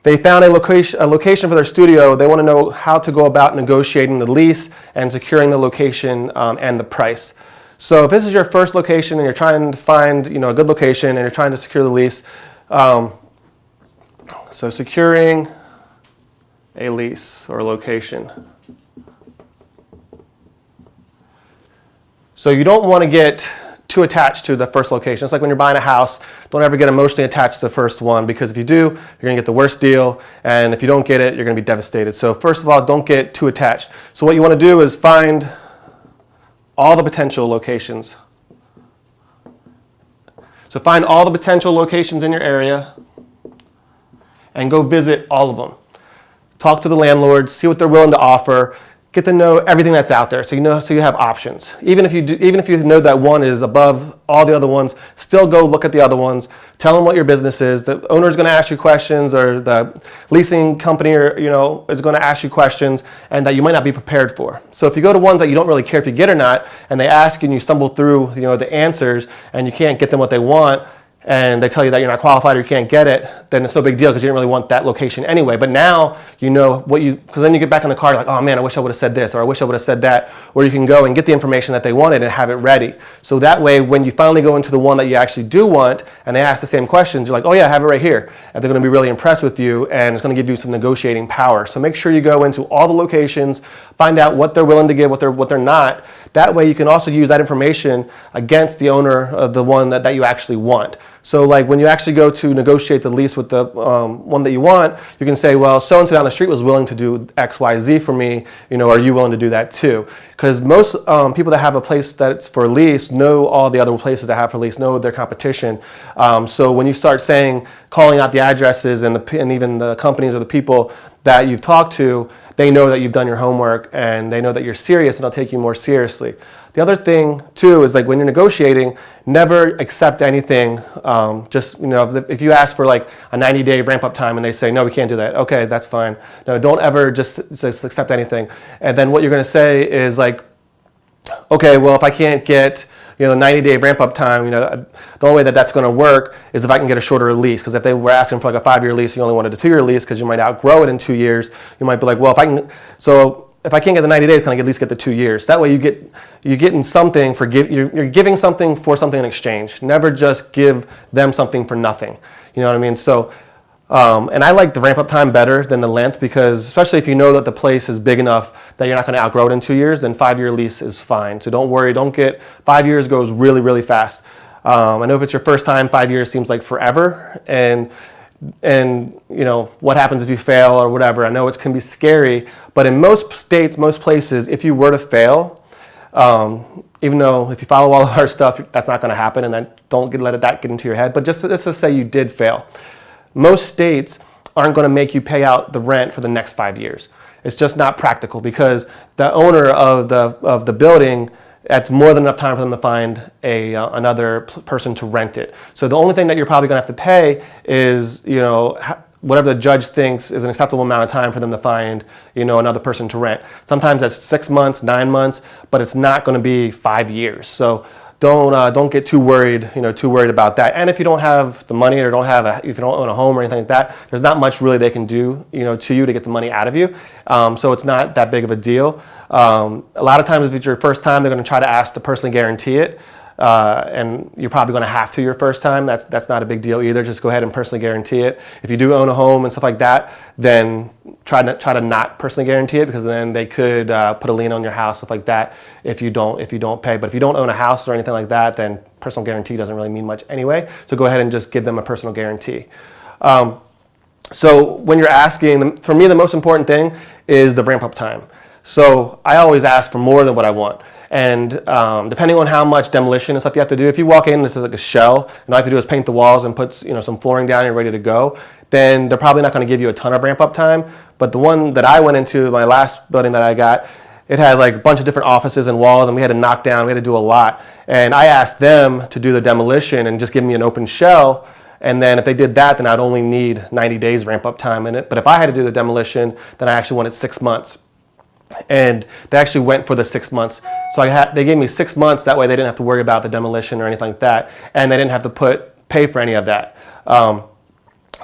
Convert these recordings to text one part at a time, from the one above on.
They found a location for their studio. They want to know how to go about negotiating the lease and securing the location and the price. So if this is your first location and you're trying to find a good location and you're trying to secure the lease, so securing a lease or location. So you don't want to get too attached to the first location. It's like when you're buying a house, don't ever get emotionally attached to the first one, because if you do, you're going to get the worst deal, and if you don't get it, you're going to be devastated. So first of all, don't get too attached. So what you want to do is find all the potential locations. So find all the potential locations in your area and go visit all of them. Talk to the landlords, see what they're willing to offer. Get to know everything that's out there, so you have options. Even if you know that one is above all the other ones, still go look at the other ones. Tell them what your business is. The owner is going to ask you questions, or the leasing company is going to ask you questions, and that you might not be prepared for. So if you go to ones that you don't really care if you get or not, and they ask you and you stumble through the answers and you can't get them what they want, and they tell you that you're not qualified or you can't get it, then it's no big deal because you didn't really want that location anyway. But now you know because then you get back in the car, you're like, oh man, I wish I would have said this, or I wish I would have said that. Or you can go and get the information that they wanted and have it ready. So that way, when you finally go into the one that you actually do want and they ask the same questions, you're like, oh yeah, I have it right here. And they're going to be really impressed with you, and it's going to give you some negotiating power. So make sure you go into all the locations, find out what they're willing to give, what they're not. That way you can also use that information against the owner of the one that you actually want. So like when you actually go to negotiate the lease with the one that you want, you can say, well, so-and-so down the street was willing to do X, Y, Z for me, are you willing to do that too? Because most people that have a place that's for lease know all the other places that have for lease, know their competition. So when you start calling out the addresses and even the companies or the people that you've talked to, they know that you've done your homework and they know that you're serious, and they'll take you more seriously. The other thing too is like when you're negotiating, never accept anything. If you ask for like a 90-day ramp-up time and they say, no, we can't do that. Okay, that's fine. No, don't ever just accept anything. And then what you're going to say is like, okay, well, if I can't get the 90-day ramp-up time, the only way that's going to work is if I can get a shorter lease. Because if they were asking for like a 5-year lease, you only wanted a 2-year lease because you might outgrow it in 2 years. You might be like, well, if I can't get the 90 days, can I at least get the 2 years? That way you're getting something you're giving something for something in exchange. Never just give them something for nothing. You know what I mean? So, and I like the ramp-up time better than the length, because especially if you know that the place is big enough that you're not going to outgrow it in 2 years, then 5-year lease is fine. So don't worry, 5 years goes really, really fast. I know if it's your first time, 5 years seems like forever. And what happens if you fail or whatever. I know it can be scary, but in most states, most places, if you were to fail, even though if you follow all of our stuff, that's not going to happen, and then don't let that get into your head. But just to say you did fail, most states aren't going to make you pay out the rent for the next 5 years. It's just not practical, because the owner of the building, that's more than enough time for them to find another person to rent it. So the only thing that you're probably going to have to pay is whatever the judge thinks is an acceptable amount of time for them to find another person to rent. Sometimes that's 6 months, 9 months, but it's not going to be 5 years. So don't get too worried about that. And if you don't have the money, or if you don't own a home or anything like that, there's not much really they can do to you to get the money out of you. So it's not that big of a deal. A lot of times if it's your first time, they're going to try to ask to personally guarantee it. And you're probably going to have to your first time. That's not a big deal either. Just go ahead and personally guarantee it. If you do own a home and stuff like that, then try to not personally guarantee it, because then they could put a lien on your house, stuff like that, if you don't pay. But if you don't own a house or anything like that, then personal guarantee doesn't really mean much anyway. So go ahead and just give them a personal guarantee. So when you're asking, for me, the most important thing is the ramp-up time. So I always ask for more than what I want. And depending on how much demolition and stuff you have to do, if you walk in and this is like a shell, and all you have to do is paint the walls and put some flooring down and you're ready to go, then they're probably not going to give you a ton of ramp-up time. But the one that I went into, my last building that I got, it had like a bunch of different offices and walls, and we had to knock down, we had to do a lot. And I asked them to do the demolition and just give me an open shell. And then if they did that, then I'd only need 90 days ramp-up time in it. But if I had to do the demolition, then I actually wanted 6 months. And they actually went for the 6 months. So they gave me 6 months. That way they didn't have to worry about the demolition or anything like that. And they didn't have to pay for any of that.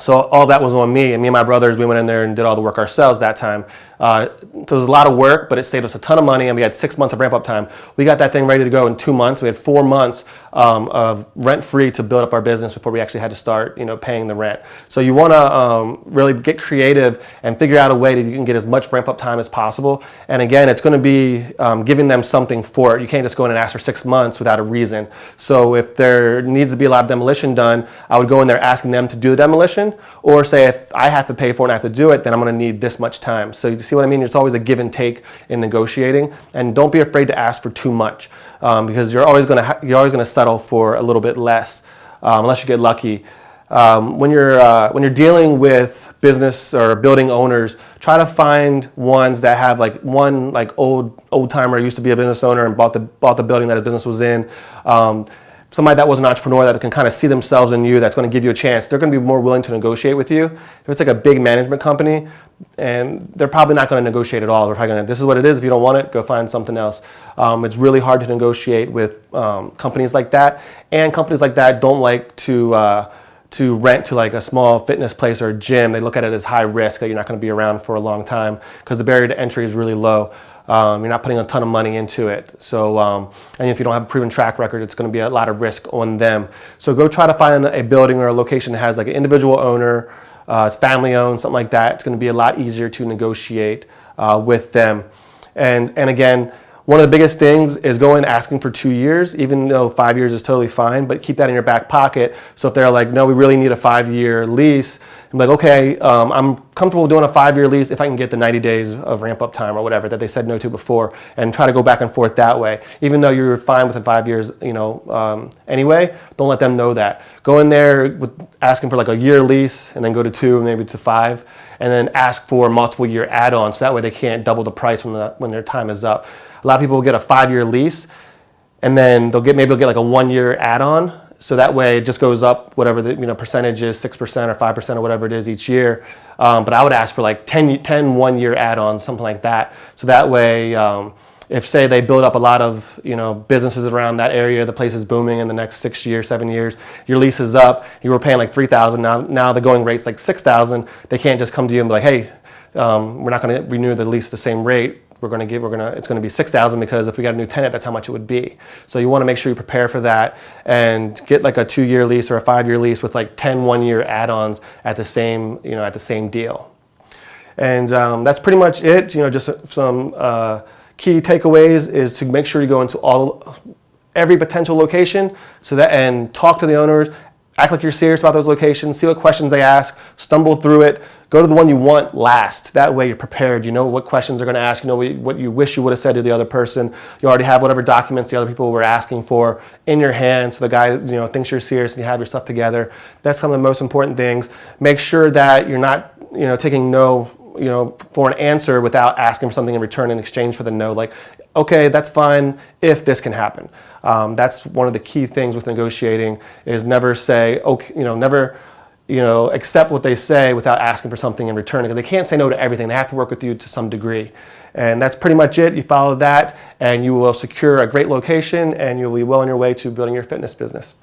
So all that was on me, and me and my brothers, we went in there and did all the work ourselves that time. So it was a lot of work, but it saved us a ton of money, and we had 6 months of ramp up time. We got that thing ready to go in 2 months. We had 4 months of rent free to build up our business before we actually had to start, paying the rent. So you want to really get creative and figure out a way that you can get as much ramp up time as possible. And again, it's going to be giving them something for it. You can't just go in and ask for 6 months without a reason. So if there needs to be a lot of demolition done, I would go in there asking them to do the demolition, or say if I have to pay for it and I have to do it, then I'm going to need this much time. So you see what I mean? It's always a give and take in negotiating, and don't be afraid to ask for too much, because you're always going to settle for a little bit less, unless you get lucky. When you're dealing with business or building owners, try to find ones that have one old timer used to be a business owner and bought the building that his business was in. Somebody that was an entrepreneur that can kind of see themselves in you, that's going to give you a chance. They're going to be more willing to negotiate with you. If it's like a big management company, and they're probably not going to negotiate at all. They're probably going to, this is what it is. If you don't want it, go find something else. It's really hard to negotiate with companies like that, and companies like that don't like to rent to like a small fitness place or a gym. They look at it as high risk, that you're not going to be around for a long time because the barrier to entry is really low. You're not putting a ton of money into it. So, and if you don't have a proven track record, it's going to be a lot of risk on them. So go try to find a building or a location that has like an individual owner, it's family owned, something like that. It's going to be a lot easier to negotiate with them. And again, one of the biggest things is going asking for 2 years, even though 5 years is totally fine, but keep that in your back pocket. So if they're like, no, we really need a 5-year lease, I'm like, okay, I'm comfortable doing a 5-year lease if I can get the 90 days of ramp up time or whatever that they said no to before, and try to go back and forth that way. Even though you're fine with the 5 years, anyway, don't let them know that. Go in there with asking for like a year lease, and then go to 2, maybe to 5, and then ask for multiple year add-ons. So that way they can't double the price when their time is up. A lot of people will get a 5-year lease, and then maybe they'll get like a 1-year add-on. So that way it just goes up whatever the percentage is, 6% or 5% or whatever it is each year. But I would ask for like 10 1-year add-ons, something like that. So that way, if say they build up a lot of businesses around that area, the place is booming in the next 6 years, 7 years, your lease is up, you were paying like $3,000, now the going rate's like $6,000. They can't just come to you and be like, hey, we're not going to renew the lease at the same rate. It's going to be $6,000 because if we got a new tenant, that's how much it would be. So you want to make sure you prepare for that and get like a 2-year lease or a 5-year lease with like 10 1-year add-ons at the same deal. And that's pretty much it. Just some key takeaways is to make sure you go into every potential location and talk to the owners. Act like you're serious about those locations, see what questions they ask, stumble through it, go to the one you want last. That way you're prepared. You know what questions they're going to ask, what you wish you would have said to the other person. You already have whatever documents the other people were asking for in your hand, so the guy thinks you're serious and you have your stuff together. That's some of the most important things. Make sure that you're not taking no for an answer without asking for something in return in exchange for the no. Like, okay, that's fine if this can happen. That's one of the key things with negotiating is never say, okay, never accept what they say without asking for something in return, because they can't say no to everything. They have to work with you to some degree. And that's pretty much it. You follow that and you will secure a great location and you'll be well on your way to building your fitness business.